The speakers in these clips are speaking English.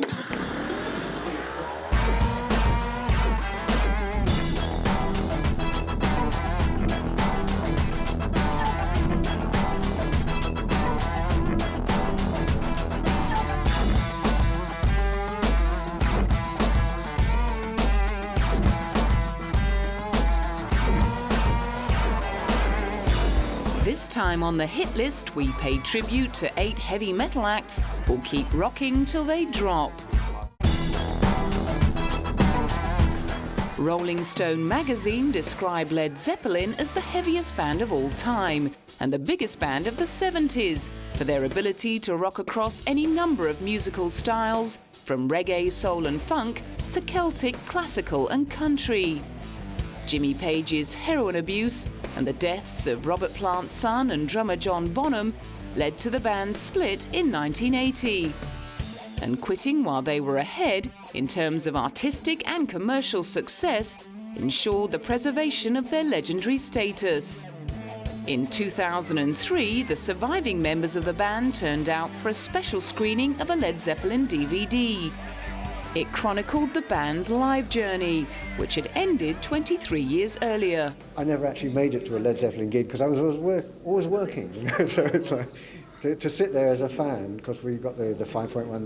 This time on the hit list, we pay tribute to 8 heavy metal acts who'll keep rocking till they drop. Rolling Stone magazine described Led Zeppelin as the heaviest band of all time and the biggest band of the 70s for their ability to rock across any number of musical styles, from reggae, soul and funk to Celtic, classical and country. Jimmy Page's heroin abuse and the deaths of Robert Plant's son and drummer John Bonham led to the band's split in 1980. And quitting while they were ahead in terms of artistic and commercial success ensured the preservation of their legendary status. In 2003, the surviving members of the band turned out for a special screening of a Led Zeppelin DVD. It chronicled the band's live journey, which had ended 23 years earlier. I never actually made it to a Led Zeppelin gig because I was always working. You know? So it's like to sit there as a fan, because we got the 5.1,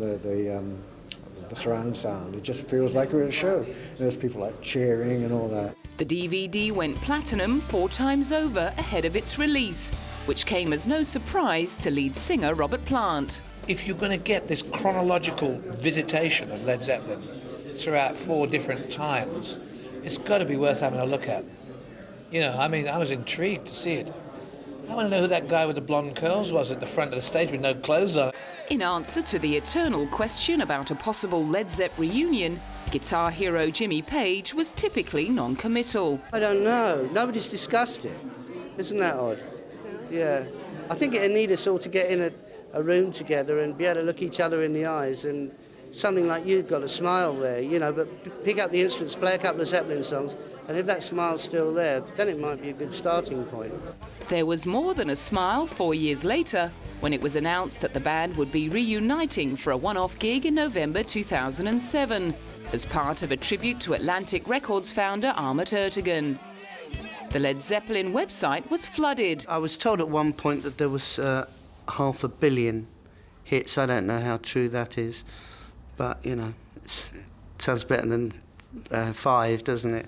the surround sound. It just feels like we're at a show. There's people like cheering and all that. The DVD went platinum 4 times over ahead of its release, which came as no surprise to lead singer Robert Plant. If you're going to get this chronological visitation of Led Zeppelin throughout 4 different times, it's got to be worth having a look at. You know, I mean, I was intrigued to see it. I want to know who that guy with the blonde curls was at the front of the stage with no clothes on. In answer to the eternal question about a possible Led Zepp reunion, guitar hero Jimmy Page was typically non-committal. I don't know. Nobody's discussed it. Isn't that odd? Yeah. I think it'd need us all to get in a room together and be able to look each other in the eyes, and something like you've got a smile there, you know, but pick up the instruments, play a couple of Zeppelin songs, and if that smile's still there, then it might be a good starting point. There was more than a smile 4 years later when it was announced that the band would be reuniting for a one-off gig in November 2007 as part of a tribute to Atlantic Records founder Ahmet Ertegun. The Led Zeppelin website was flooded. I was told at one point that there was 500 million hits. I don't know how true that is, but, you know, it sounds better than 5, doesn't it?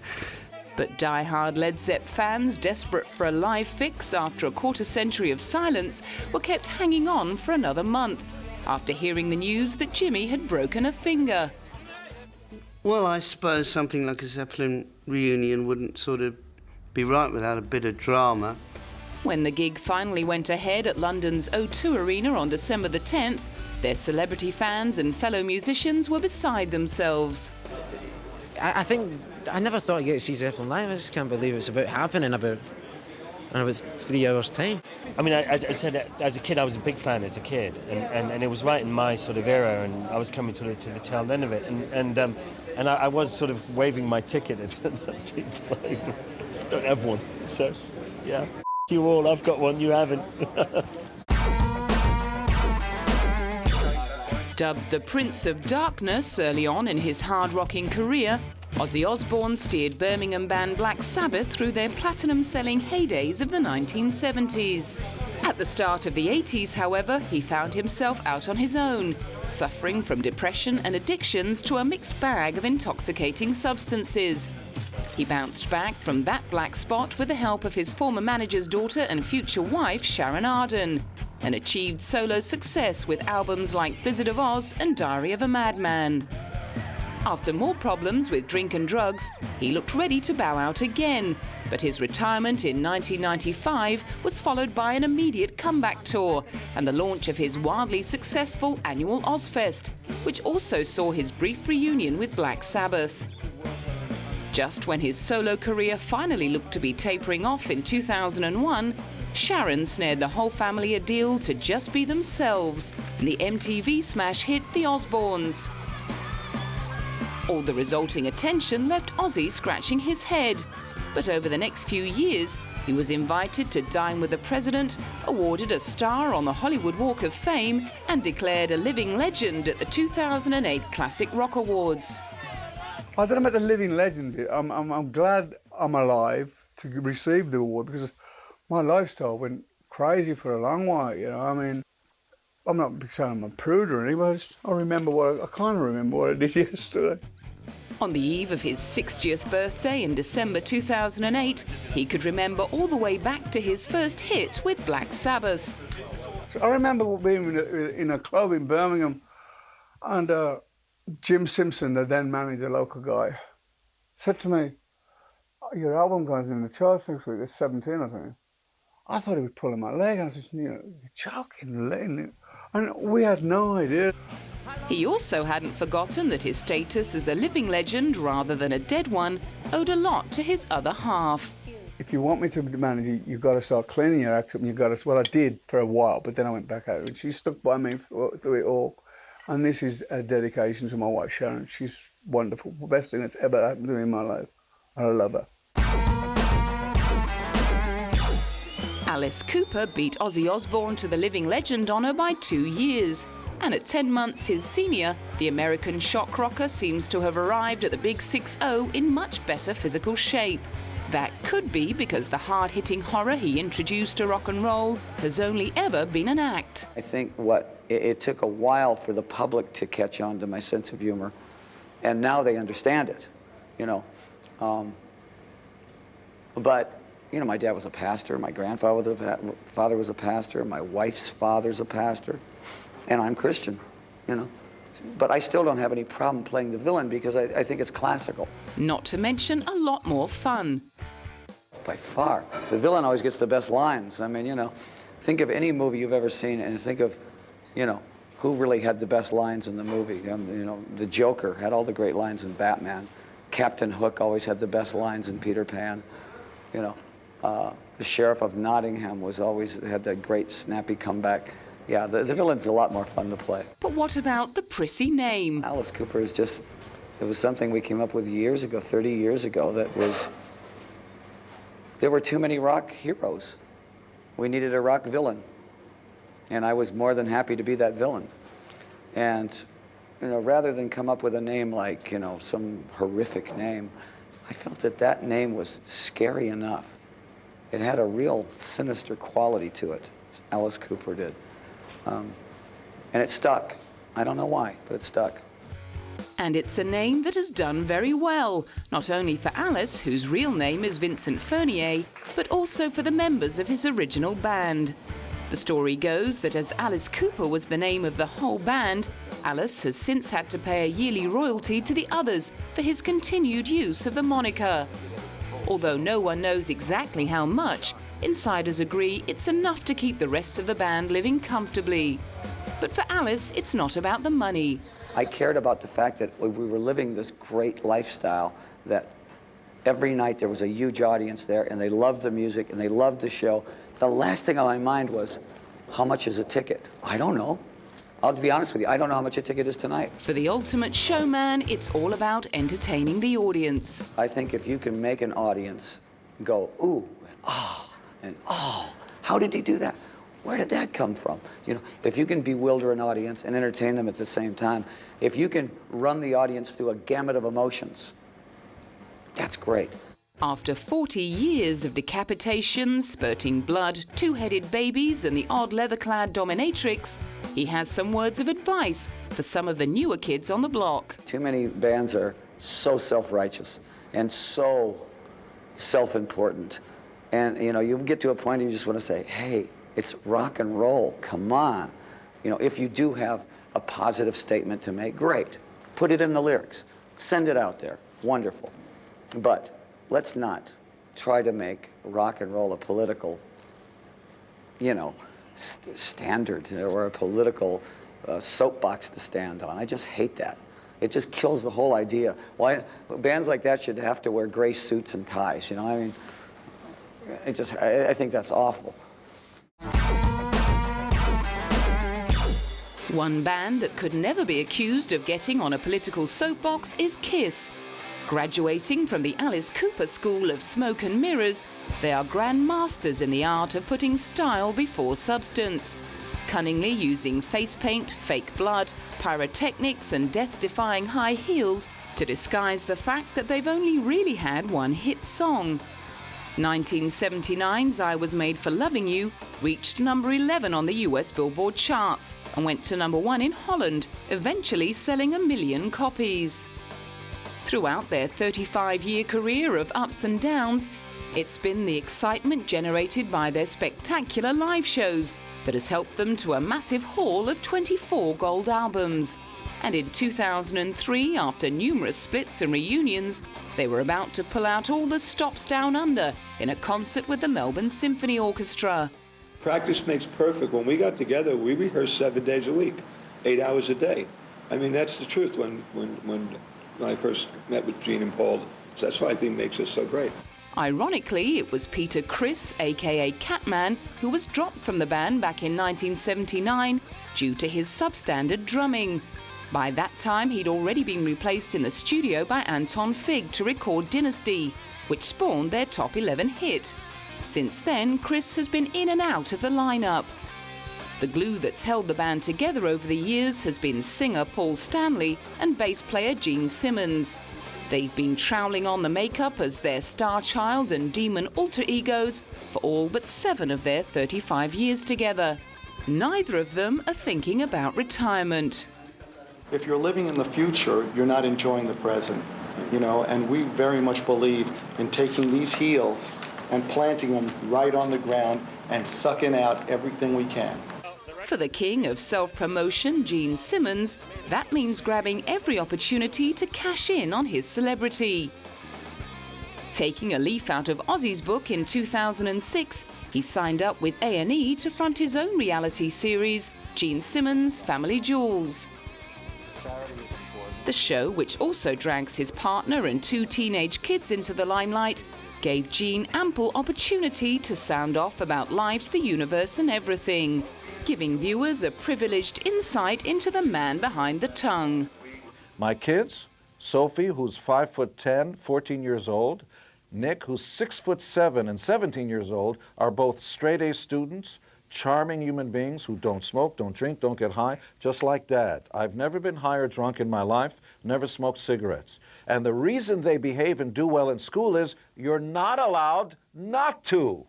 But die-hard Led Zepp fans, desperate for a live fix after a quarter-century of silence, were kept hanging on for another month after hearing the news that Jimmy had broken a finger. Well, I suppose something like a Zeppelin reunion wouldn't sort of be right without a bit of drama. When the gig finally went ahead at London's O2 Arena on December the 10th, their celebrity fans and fellow musicians were beside themselves. I think I never thought I'd get to see Zeppelin live. I just can't believe it's about happening in about 3 hours' time. I mean, I said as a kid, I was a big fan as a kid, and it was right in my sort of era, and I was coming to the tail end of it, and I was sort of waving my ticket at people. Don't have one, so yeah. You all, I've got one, you haven't. Dubbed the Prince of Darkness early on in his hard-rocking career, Ozzie Osborne steered Birmingham band Black Sabbath through their platinum-selling heydays of the 1970s. At the start of the 80s, however, he found himself out on his own, suffering from depression and addictions to a mixed bag of intoxicating substances. He bounced back from that black spot with the help of his former manager's daughter and future wife, Sharon, and achieved solo success with albums like Blizzard of Oz and Diary of a Madman. After more problems with drink and drugs, he looked ready to bow out again, but his retirement in 1995 was followed by an immediate comeback tour and the launch of his wildly successful annual Ozfest, which also saw his brief reunion with Black Sabbath. Just when his solo career finally looked to be tapering off in 2001, Sharon snared the whole family a deal to just be themselves in the MTV smash hit The Osbornes. All the resulting attention left Ozzie scratching his head, but over the next few years, He was invited to dine with the president, awarded a star on the Hollywood Walk of Fame, and declared a living legend at the 2008 Classic Rock Awards. I don't know about the living legend bit. I'm glad I'm alive to receive the award because my lifestyle went crazy for a long while, you know. I mean, I'm not saying I'm a prude or anything, but I kind of remember what I did yesterday. On the eve of his 60th birthday in December 2008, he could remember all the way back to his first hit with Black Sabbath. So I remember being in a club in Birmingham, and Jim Simpson, the then manager, local guy, said to me, "Your album goes in the charts next week, it's 17, I think." I thought he was pulling my leg, and I said, "You're joking." And we had no idea. He also hadn't forgotten that his status as a living legend rather than a dead one owed a lot to his other half. If you want me to manage you, you've got to start cleaning your act up, and you've got to, well, I did for a while, but then I went back out, and she stuck by me through it all. And this is a dedication to my wife, Sharon. She's wonderful, the best thing that's ever happened to me in my life. I love her. Alice Cooper beat Ozzie Osborne to the living legend honour by 2 years. And at 10 months his senior, the American shock rocker seems to have arrived at the Big 6-0 in much better physical shape. That could be because the hard-hitting horror he introduced to rock and roll has only ever been an act. I think it took a while for the public to catch on to my sense of humor, and now they understand it, you know. But, you know, my dad was a pastor, my father was a pastor, my wife's father's a pastor, and I'm Christian, you know. But I still don't have any problem playing the villain because I think it's classical. Not to mention a lot more fun. By far. The villain always gets the best lines. I mean, you know, think of any movie you've ever seen and think of, you know, who really had the best lines in the movie. You know, the Joker had all the great lines in Batman. Captain Hook always had the best lines in Peter Pan. You know, the Sheriff of Nottingham had that great snappy comeback. Yeah, the villain's a lot more fun to play. But what about the prissy name? Alice Cooper is just, it was something we came up with years ago, 30 years ago, there were too many rock heroes. We needed a rock villain. And I was more than happy to be that villain. And, you know, rather than come up with a name like, you know, some horrific name, I felt that name was scary enough. It had a real sinister quality to it. Alice Cooper did. And it stuck. I don't know why, but it stuck. And it's a name that has done very well, not only for Alice, whose real name is Vincent Fernier, but also for the members of his original band. The story goes that as Alice Cooper was the name of the whole band, Alice has since had to pay a yearly royalty to the others for his continued use of the moniker. Although no one knows exactly how much, insiders agree it's enough to keep the rest of the band living comfortably. But for Alice, it's not about the money. I cared about the fact that we were living this great lifestyle, that every night there was a huge audience there, and they loved the music, and they loved the show. The last thing on my mind was, how much is a ticket? I don't know. I'll be honest with you, I don't know how much a ticket is tonight. For the ultimate showman, it's all about entertaining the audience. I think if you can make an audience go, ooh, and oh, how did he do that? Where did that come from? You know, if you can bewilder an audience and entertain them at the same time, if you can run the audience through a gamut of emotions, that's great. After 40 years of decapitations, spurting blood, two-headed babies and the odd leather-clad dominatrix, he has some words of advice for some of the newer kids on the block. Too many bands are so self-righteous and so self-important. And, you know, you get to a point and you just want to say, hey, it's rock and roll, come on. You know, if you do have a positive statement to make, great. Put it in the lyrics. Send it out there. Wonderful. But let's not try to make rock and roll a political, you know, standard or a political soapbox to stand on. I just hate that. It just kills the whole idea. Why bands like that should have to wear gray suits and ties, you know? I mean, I think that's awful. One band that could never be accused of getting on a political soapbox is Kiss. Graduating from the Alice Cooper School of Smoke and Mirrors, they are grand masters in the art of putting style before substance, cunningly using face paint, fake blood, pyrotechnics and death-defying high heels to disguise the fact that they've only really had one hit song. 1979's I Was Made for Loving You reached number 11 on the US Billboard charts and went to number 1 in Holland, eventually selling 1 million copies. Throughout their 35-year career of ups and downs, it's been the excitement generated by their spectacular live shows that has helped them to a massive haul of 24 gold albums. And in 2003, after numerous splits and reunions, they were about to pull out all the stops down under in a concert with the Melbourne Symphony Orchestra. Practice makes perfect. When we got together, we rehearsed 7 days a week, 8 hours a day. I mean, that's the truth when I first met with Gene and Paul. So that's why I think makes us so great. Ironically, it was Peter Criss, aka Catman, who was dropped from the band back in 1979 due to his substandard drumming. By that time, he'd already been replaced in the studio by Anton Fig to record Dynasty, which spawned their top 11 hit. Since then, Criss has been in and out of the lineup. The glue that's held the band together over the years has been singer Paul Stanley and bass player Gene Simmons. They've been troweling on the makeup as their star child and demon alter egos for all but 7 of their 35 years together. Neither of them are thinking about retirement. If you're living in the future, you're not enjoying the present, and we very much believe in taking these heels and planting them right on the ground and sucking out everything we can. For the king of self-promotion, Gene Simmons, that means grabbing every opportunity to cash in on his celebrity. Taking a leaf out of Ozzie's book in 2006, he signed up with A&E to front his own reality series, Gene Simmons' Family Jewels. The show, which also drags his partner and 2 teenage kids into the limelight, gave Gene ample opportunity to sound off about life, the universe and everything, giving viewers a privileged insight into the man behind the tongue. My kids, Sophie, who's 5'10", 14 years old, Nick, who's 6'7" and 17 years old, are both straight-A students, charming human beings who don't smoke, don't drink, don't get high, just like Dad. I've never been high or drunk in my life, never smoked cigarettes. And the reason they behave and do well in school is you're not allowed not to.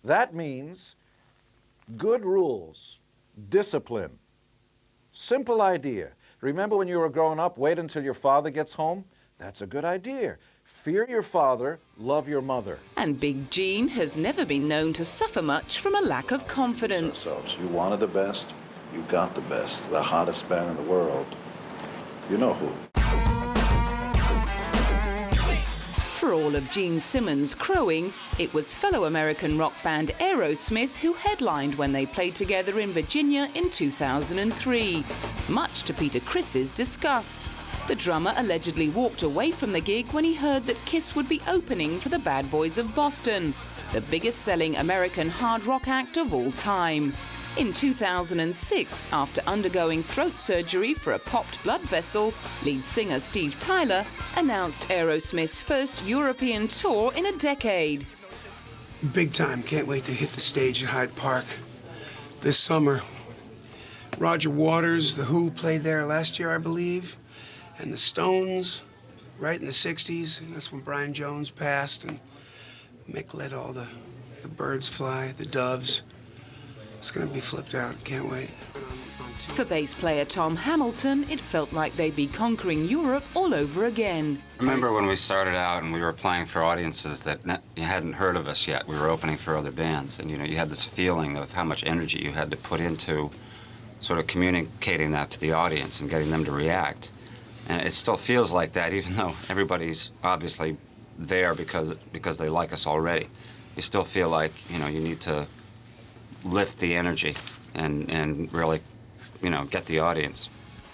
That means good rules, discipline, simple idea. Remember when you were growing up, wait until your father gets home? That's a good idea. Fear your father, love your mother. And Big Gene has never been known to suffer much from a lack of confidence. You wanted the best, you got the best, the hottest band in the world. You know who. For all of Gene Simmons' crowing, it was fellow American rock band Aerosmith who headlined when they played together in Virginia in 2003, much to Peter Criss's disgust. The drummer allegedly walked away from the gig when he heard that Kiss would be opening for the Bad Boys of Boston, the biggest-selling American hard rock act of all time. In 2006, after undergoing throat surgery for a popped blood vessel, lead singer Steve Tyler announced Aerosmith's first European tour in a decade. Big time. Can't wait to hit the stage at Hyde Park this summer. Roger Waters, The Who, played there last year, I believe. And the Stones, right in the 60s. That's when Brian Jones passed, and Mick let all the birds fly, the doves. It's gonna be flipped out, can't wait. For bass player Tom Hamilton, it felt like they'd be conquering Europe all over again. I remember when we started out and we were playing for audiences that you hadn't heard of us yet. We were opening for other bands, and you had this feeling of how much energy you had to put into sort of communicating that to the audience and getting them to react. And it still feels like that, even though everybody's obviously there because they like us already. You still feel like, you need to lift the energy and really, get the audience.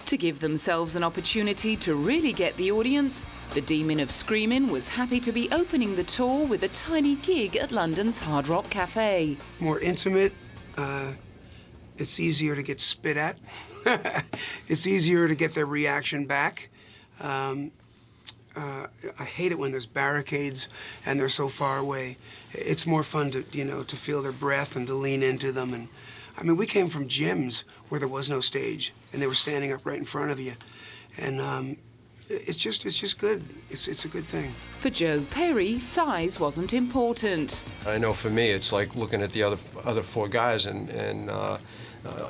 To give themselves an opportunity to really get the audience, the Demon of Screamin' was happy to be opening the tour with a tiny gig at London's Hard Rock Cafe. More intimate, it's easier to get spit at. It's easier to get their reaction back. I hate it when there's barricades and they're so far away. It's more fun to, you know, to feel their breath and to lean into them. And I mean, we came from gyms where there was no stage and they were standing up right in front of you. And it's just good. It's a good thing. For Joe Perry, size wasn't important. I know for me, it's like looking at the other four guys, and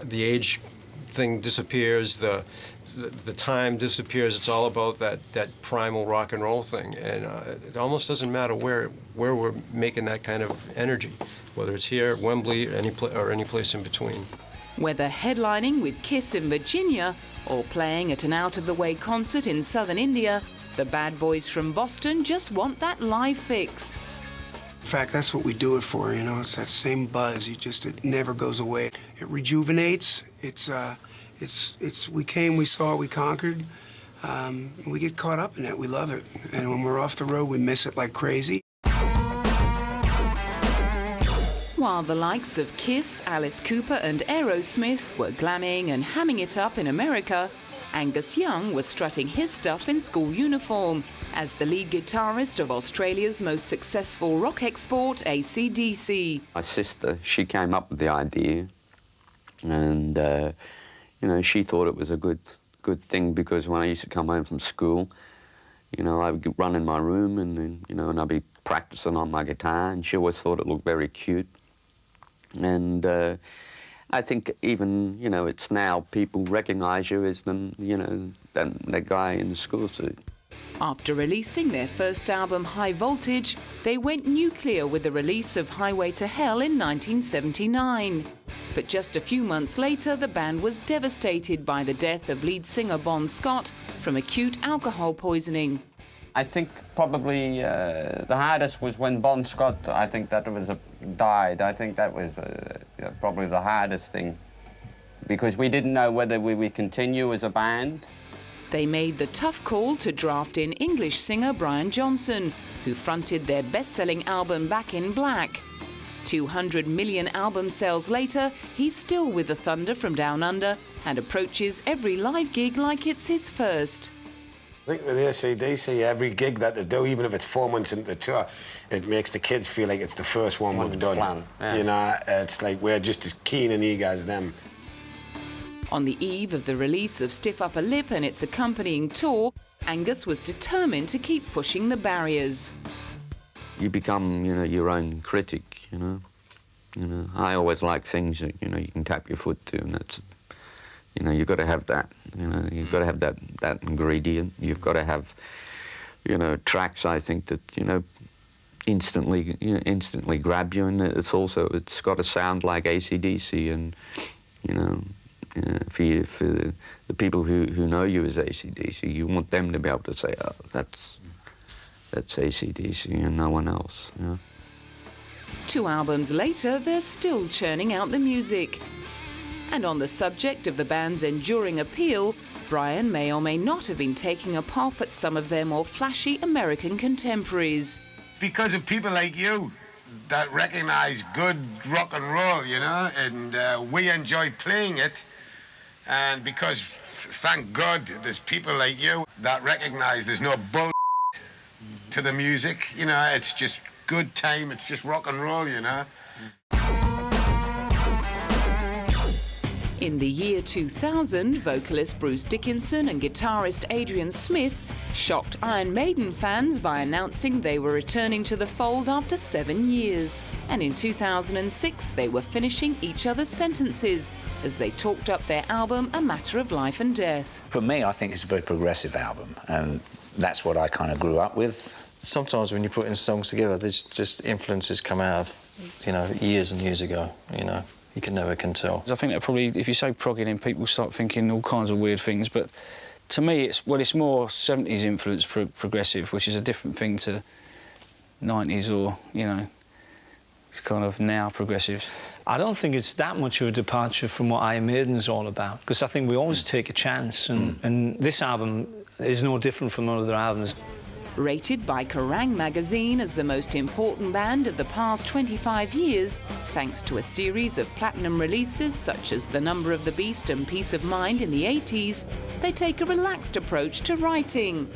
the age thing disappears, the time disappears. It's all about that primal rock and roll thing, and it almost doesn't matter where we're making that kind of energy, whether it's here at Wembley or any place in between. Whether headlining with Kiss in Virginia or playing at an out-of-the-way concert in southern India, the bad boys from Boston just want that live fix. In fact, that's what we do it for, you know. It's that same buzz. It never goes away. It rejuvenates. We came, we saw, we conquered. We get caught up in it. We love it. And when we're off the road, we miss it like crazy. While the likes of Kiss, Alice Cooper and Aerosmith were glamming and hamming it up in America, Angus Young was strutting his stuff in school uniform as the lead guitarist of Australia's most successful rock export, AC/DC. My sister, she came up with the idea, and you know, she thought it was a good thing, because when I used to come home from school, you know, I would run in my room and you know, and I'd be practicing on my guitar, and she always thought it looked very cute. And I think even, you know, it's now people recognise you as the guy in the school suit. After releasing their first album, High Voltage, they went nuclear with the release of Highway to Hell in 1979. But just a few months later, the band was devastated by the death of lead singer Bon Scott from acute alcohol poisoning. I think probably the hardest was when Bon Scott, I think that died. I think that was probably the hardest thing, because we didn't know whether we would continue as a band. They made the tough call to draft in English singer Brian Johnson, who fronted their best-selling album Back in Black. 200 million album sales later, he's still with the Thunder from Down Under and approaches every live gig like it's his first. I think with AC/DC, every gig that they do, even if it's 4 months into the tour, it makes the kids feel like it's the first one we've done. Plan, yeah. You know, it's like we're just as keen and eager as them. On the eve of the release of Stiff Upper Lip and its accompanying tour, Angus was determined to keep pushing the barriers. You become, you know, your own critic, you know. You know, I always like things that, you know, you can tap your foot to, and that's, you know, you've got to have that. You know, you've got to have that ingredient. You've got to have, you know, tracks, I think, that, you know, instantly grab you, and it's got to sound like AC/DC, and, you know, for the people who know you as AC/DC, you want them to be able to say, oh, that's AC/DC and no one else. You know? 2 albums later, they're still churning out the music. And on the subject of the band's enduring appeal, Brian may or may not have been taking a pop at some of their more flashy American contemporaries. Because of people like you that recognise good rock and roll, you know, and we enjoy playing it, and because, thank God, there's people like you that recognise there's no bull to the music, you know, it's just good time, it's just rock and roll, you know. In the year 2000, vocalist Bruce Dickinson and guitarist Adrian Smith shocked Iron Maiden fans by announcing they were returning to the fold after 7 years. And in 2006, they were finishing each other's sentences as they talked up their album A Matter of Life and Death. For me, I think it's a very progressive album, and that's what I kind of grew up with. Sometimes when you're putting songs together, there's just influences come out of, you know, years and years ago, you know. You can never tell. I think that probably, if you say proggy, then people start thinking all kinds of weird things. But to me, it's more 70s influence progressive, which is a different thing to 90s or, you know, it's kind of now progressive. I don't think it's that much of a departure from what Iron Maiden is all about, because I think we always take a chance, and this album is no different from other albums. Rated by Kerrang! Magazine as the most important band of the past 25 years, thanks to a series of platinum releases such as The Number of the Beast and Peace of Mind in the 80s, they take a relaxed approach to writing.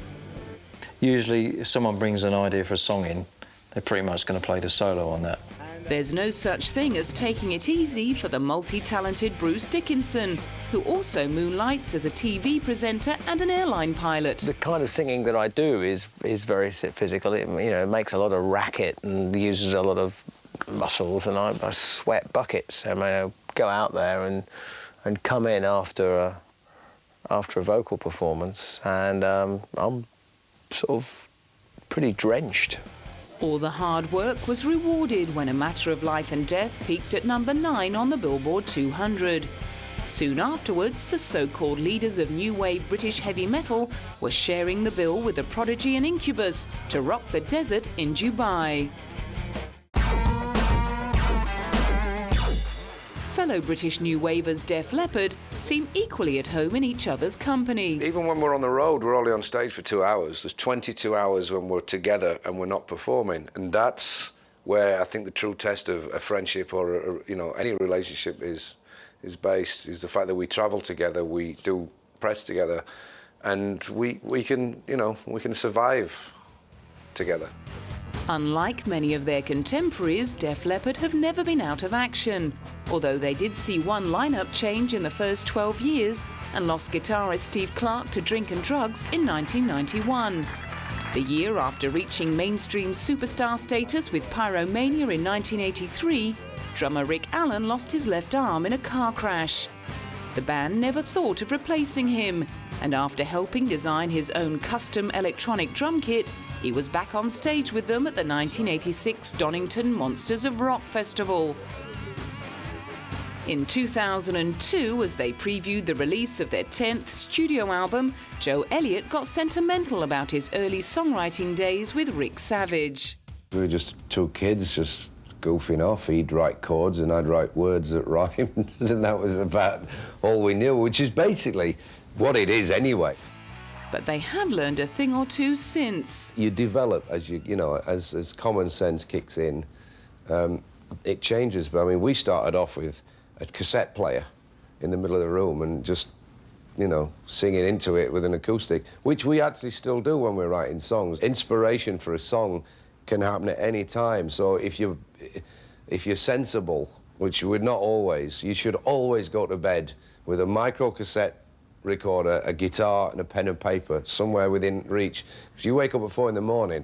usually if someone brings an idea for a song in, they're pretty much going to play the solo on that. There's no such thing as taking it easy for the multi-talented Bruce Dickinson, who also moonlights as a TV presenter and an airline pilot. The kind of singing that I do is very physical. It, you know, makes a lot of racket and uses a lot of muscles, and I sweat buckets. I mean, I go out there and come in after a vocal performance, and I'm sort of pretty drenched. All the hard work was rewarded when A Matter of Life and Death peaked at number 9 on the Billboard 200. Soon afterwards, the so-called leaders of new wave British heavy metal were sharing the bill with The Prodigy and Incubus to rock the desert in Dubai. Fellow British new wavers Def Leppard seem equally at home in each other's company. Even when we're on the road, we're only on stage for 2 hours. There's 22 hours when we're together and we're not performing, and that's where I think the true test of a friendship or you know, any relationship is based, is the fact that we travel together, we do press together, and we can, you know, we can survive together. Unlike many of their contemporaries, Def Leppard have never been out of action, although they did see one lineup change in the first 12 years and lost guitarist Steve Clark to drink and drugs in 1991. The year after reaching mainstream superstar status with Pyromania in 1983, drummer Rick Allen lost his left arm in a car crash. The band never thought of replacing him, and after helping design his own custom electronic drum kit, he was back on stage with them at the 1986 Donington Monsters of Rock Festival. In 2002, as they previewed the release of their 10th studio album, Joe Elliott got sentimental about his early songwriting days with Rick Savage. We were just two kids just goofing off. He'd write chords and I'd write words that rhymed, and that was about all we knew, which is basically what it is anyway. But they have learned a thing or two since. You develop as you know, as common sense kicks in, it changes. But I mean, we started off with a cassette player in the middle of the room and just, you know, singing into it with an acoustic, which we actually still do when we're writing songs. Inspiration for a song can happen at any time. So if you're sensible, which we're not always, you should always go to bed with a micro cassette recorder, a guitar and a pen and paper somewhere within reach. Because you wake up at 4 in the morning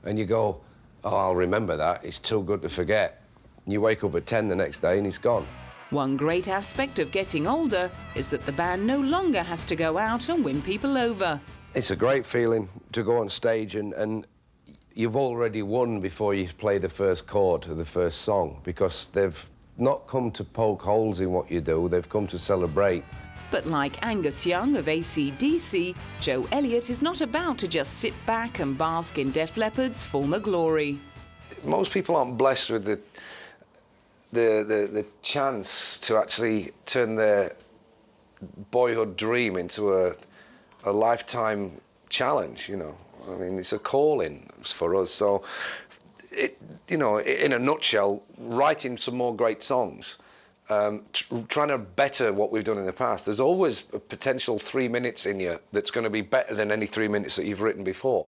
and you go, oh, I'll remember that, it's too good to forget. And you wake up at 10 the next day and it's gone. One great aspect of getting older is that the band no longer has to go out and win people over. It's a great feeling to go on stage and you've already won before you play the first chord of the first song, because they've not come to poke holes in what you do, they've come to celebrate. But like Angus Young of AC/DC, Joe Elliott is not about to just sit back and bask in Def Leppard's former glory. Most people aren't blessed with the chance to actually turn their boyhood dream into a lifetime challenge, you know. I mean, it's a calling for us. So, you know, in a nutshell, writing some more great songs, trying to better what we've done in the past. There's always a potential 3 minutes in you that's going to be better than any 3 minutes that you've written before.